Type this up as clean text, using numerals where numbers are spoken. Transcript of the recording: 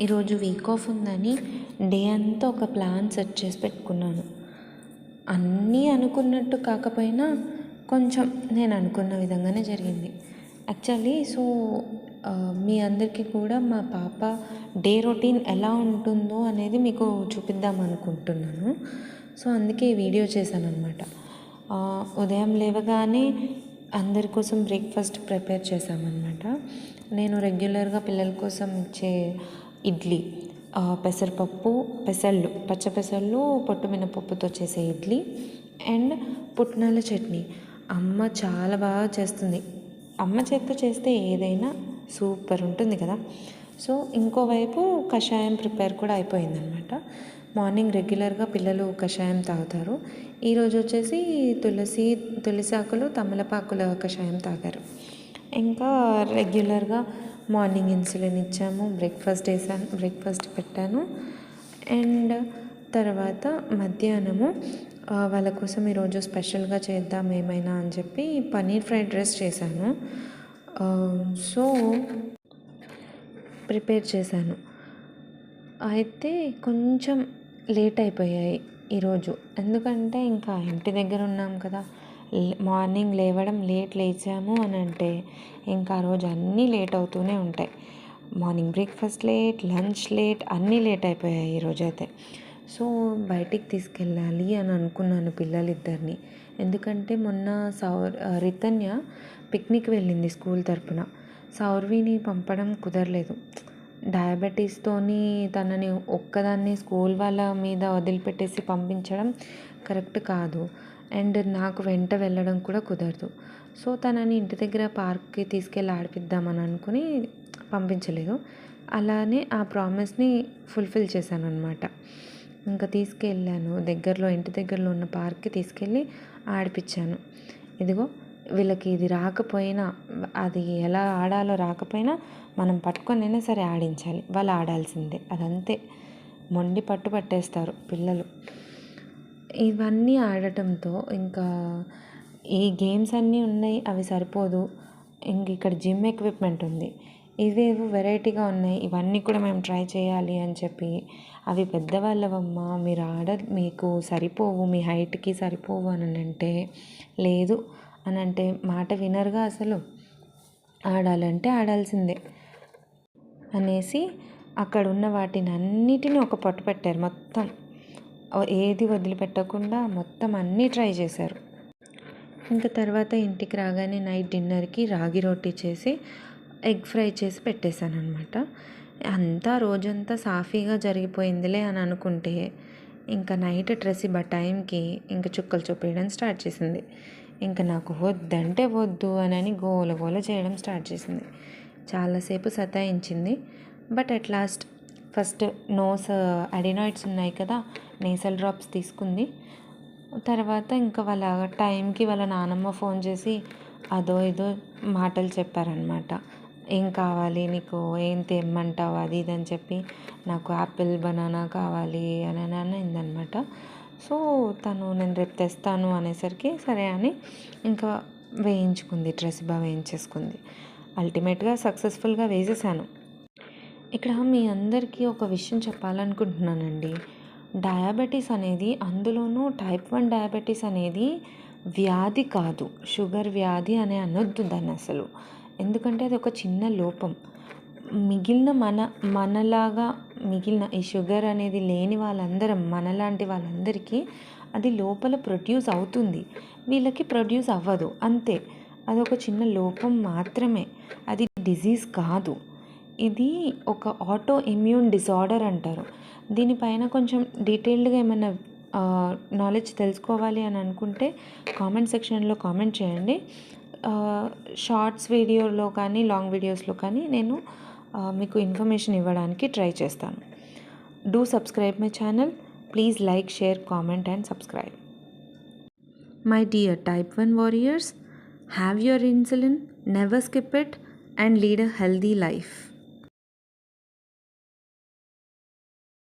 ఈరోజు week off ఉందని day అంతా ఒక ప్లాన్ సెట్ చేసి పెట్టుకున్నాను. అన్నీ అనుకున్నట్టు కాకపోయినా కొంచెం నేను అనుకున్న విధంగానే జరిగింది. యాక్చువల్లీ మీ అందరికీ కూడా మా పాప డే రొటీన్ ఎలా ఉంటుందో అనేది మీకు చూపిద్దాం అనుకుంటున్నాను. అందుకే ఈ వీడియో చేశాను అనమాట. ఉదయం లేవగానే అందరి కోసం బ్రేక్ఫాస్ట్ ప్రిపేర్ చేశామన్నమాట. నేను రెగ్యులర్గా పిల్లల కోసం ఇచ్చే ఇడ్లీ, పెసరపప్పు, పెసళ్ళు, పచ్చ పెసళ్ళు, పొట్టు మినపప్పుతో చేసే ఇడ్లీ అండ్ పుట్నాల చట్నీ. అమ్మ చాలా బాగా చేస్తుంది. అమ్మ చేత్తో చేస్తే ఏదైనా సూపర్ ఉంటుంది కదా. ఇంకోవైపు కషాయం ప్రిపేర్ కూడా అయిపోయిందనమాట. మార్నింగ్ రెగ్యులర్గా పిల్లలు కషాయం తాగుతారు. ఈరోజు వచ్చేసి తులసి ఆకులు, తమలపాకుల కషాయం తాగారు. ఇంకా రెగ్యులర్గా మార్నింగ్ ఇన్సులిన్ ఇచ్చాము, బ్రేక్ఫాస్ట్ పెట్టాను. అండ్ తర్వాత మధ్యాహ్నము వాళ్ళ కోసం ఈరోజు స్పెషల్గా చేద్దాం ఏమైనా అని చెప్పి పన్నీర్ ఫ్రైడ్ రైస్ చేశాను. ప్రిపేర్ చేశాను. అయితే కొంచెం లేట్ అయిపోయాయి ఈరోజు. ఎందుకంటే ఇంకా ఇంటి దగ్గర ఉన్నాం కదా, మార్నింగ్ లేవడం లేచాము అని అంటే ఇంకా ఆ రోజు అన్నీ లేట్ అవుతూనే ఉంటాయి. Morning breakfast late, lunch late, అన్నీ లేట్ అయిపోయాయి ఈరోజైతే. బయటికి తీసుకెళ్ళాలి అని అనుకున్నాను పిల్లలిద్దరిని. ఎందుకంటే మొన్న రితన్య పిక్నిక్ వెళ్ళింది స్కూల్ తరపున. సౌర్విని పంపడం కుదరలేదు. డయాబెటీస్తోని తనని ఒక్కదాన్ని స్కూల్ వాళ్ళ మీద వదిలిపెట్టేసి పంపించడం కరెక్ట్ కాదు. అండ్ నాకు వెంట వెళ్ళడం కూడా కుదరదు. తనని ఇంటి దగ్గర పార్క్కి తీసుకెళ్ళి ఆడిపిద్దామని అనుకుని పంపించలేదు. అలానే ఆ ప్రామిస్ని ఫుల్ఫిల్ చేశాను అనమాట. ఇంకా తీసుకెళ్ళాను, ఇంటి దగ్గరలో ఉన్న పార్క్కి తీసుకెళ్ళి ఆడిపించాను. ఇదిగో వీళ్ళకి ఇది రాకపోయినా, అది ఎలా ఆడాలో రాకపోయినా మనం పట్టుకొనైనా సరే ఆడించాలి. వాళ్ళు ఆడాల్సిందే, అదంతే. మొండి పట్టేస్తారు పిల్లలు. ఇవన్నీ ఆడటంతో ఇంకా ఈ గేమ్స్ అన్నీ ఉన్నాయి, అవి సరిపోదు. ఇక్కడ జిమ్ ఎక్విప్మెంట్ ఉంది, ఇవేవో వెరైటీగా ఉన్నాయి, ఇవన్నీ కూడా మేము ట్రై చేయాలి అని చెప్పి, అవి పెద్దవాళ్ళవమ్మా, మీకు సరిపోవు, మీ హైట్కి సరిపోవు అని అంటే, లేదు అని అంటే మాట వినరుగా అసలు. ఆడాలంటే ఆడాల్సిందే అనేసి అక్కడ ఉన్న వాటిని అన్నిటినీ ఒక పట్టు పెట్టారు. మొత్తం ఏది వదిలిపెట్టకుండా మొత్తం అన్నీ ట్రై చేశారు. ఇంకా తర్వాత ఇంటికి రాగానే నైట్ డిన్నర్కి రాగి రొట్టి చేసి ఎగ్ ఫ్రై చేసి పెట్టేశాను అనమాట. అంతా రోజంతా సాఫీగా జరిగిపోయిందిలే అని అనుకుంటే ఇంకా నైట్ ట్రెసిబా టైంకి ఇంకా చుక్కలు చూపేయడం స్టార్ట్ చేసింది. ఇంకా నాకు వద్దంటే వద్దు అని గోల చేయడం స్టార్ట్ చేసింది. చాలాసేపు సతాయించింది. But at last first nose adenoids ఉన్నాయి కదా, నేసల్ డ్రాప్స్ తీసుకుంది. తర్వాత ఇంకా వాళ్ళ టైంకి వాళ్ళ నానమ్మ ఫోన్ చేసి అదో ఇదో మాటలు చెప్పారనమాట. ఏం కావాలి నీకు, ఏం తెమ్మంటావు, అది ఇది అని చెప్పి నాకు యాపిల్, బనానా కావాలి అని అయిందనమాట. తను నేను రేపు తెస్తాను అనేసరికి సరే అని ఇంకా ట్రెసిబా వేయించేసుకుంది. అల్టిమేట్గా సక్సెస్ఫుల్గా వేసేసాను. ఇక్కడ మీ అందరికీ ఒక విషయం చెప్పాలనుకుంటున్నానండి. డయాబెటీస్ అనేది, అందులోనూ టైప్ 1 డయాబెటీస్ అనేది వ్యాధి కాదు, షుగర్ వ్యాధి అని అనొద్దు దాన్ని అసలు. ఎందుకంటే అది ఒక చిన్న లోపం. మిగిలిన మనలాగా మిగిలిన ఈ షుగర్ అనేది లేని వాళ్ళందరం, మనలాంటి వాళ్ళందరికీ అది లోపల ప్రొడ్యూస్ అవుతుంది, వీళ్ళకి ప్రొడ్యూస్ అవ్వదు, అంతే. అదొక చిన్న లోపం మాత్రమే, అది డిజీజ్ కాదు. ఇది ఒక ఆటో ఇమ్యూన్ డిజార్డర్ అంటారు. దీనిపైన కొంచెం డీటెయిల్డ్గా ఏమైనా నాలెడ్జ్ తెలుసుకోవాలి అని అనుకుంటే కామెంట్ సెక్షన్లో కామెంట్ చేయండి. షార్ట్స్ వీడియోలో కానీ లాంగ్ వీడియోస్లో కానీ నేను మీకు ఇన్ఫర్మేషన్ ఇవ్వడానికి ట్రై చేస్తాను. Do subscribe my channel. Please like, share, comment and subscribe. My dear type 1 warriors, have your insulin, never skip it and lead a healthy life.